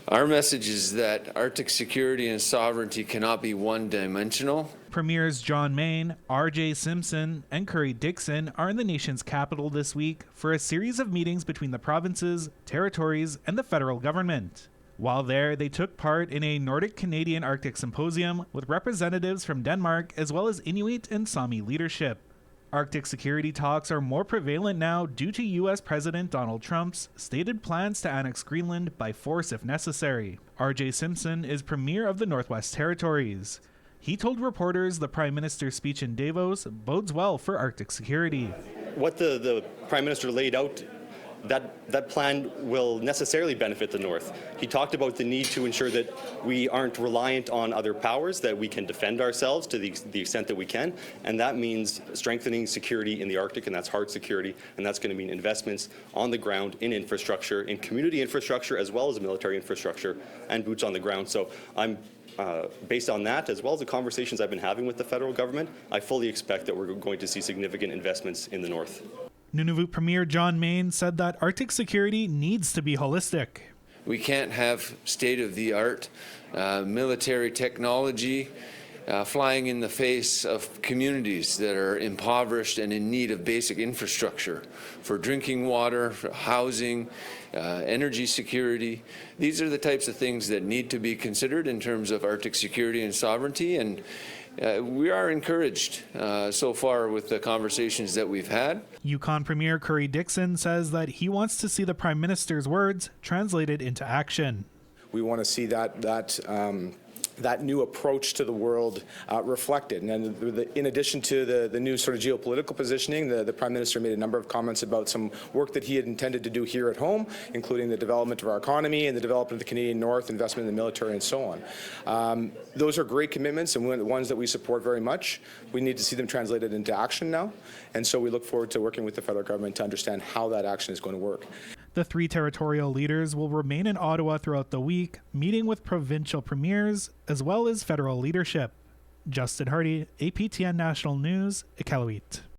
Our message is that Arctic security and sovereignty cannot be one-dimensional. Premiers John Mayne, R.J. Simpson, and Curry Dixon are in the nation's capital this week for a series of meetings between the provinces, territories, and the federal government. While there, they took part in a Nordic-Canadian Arctic symposium with representatives from Denmark as well as Inuit and Sami leadership. Arctic security talks are more prevalent now due to U.S. President Donald Trump's stated plans to annex Greenland by force if necessary. R.J. Simpson is Premier of the Northwest Territories. He told reporters the Prime Minister's speech in Davos bodes well for Arctic security. What the Prime Minister laid out, that plan will necessarily benefit the North. He talked about the need to ensure that we aren't reliant on other powers, that we can defend ourselves to the extent that we can, and that means strengthening security in the Arctic, and that's hard security, and that's going to mean investments on the ground in infrastructure, in community infrastructure, as well as military infrastructure and boots on the ground. So I'm based on that, as well as the conversations I've been having with the federal government, I fully expect that we're going to see significant investments in the North. Nunavut Premier John Mayne said that Arctic security needs to be holistic. We can't have state-of-the-art military technology flying in the face of communities that are impoverished and in need of basic infrastructure for drinking water, for housing, energy security. These are the types of things that need to be considered in terms of Arctic security and sovereignty, and we are encouraged so far with the conversations that we've had. Yukon Premier Curry Dixon says that he wants to see the Prime Minister's words translated into action. We want to see that new approach to the world reflected. And in addition to the new sort of geopolitical positioning, the Prime Minister made a number of comments about some work that he had intended to do here at home, including the development of our economy and the development of the Canadian North, investment in the military, and so on. Those are great commitments and ones that we support very much. We need to see them translated into action now, and so we look forward to working with the federal government to understand how that action is going to work. The three territorial leaders will remain in Ottawa throughout the week, meeting with provincial premiers as well as federal leadership. Justin Hardy, APTN National News, Iqaluit.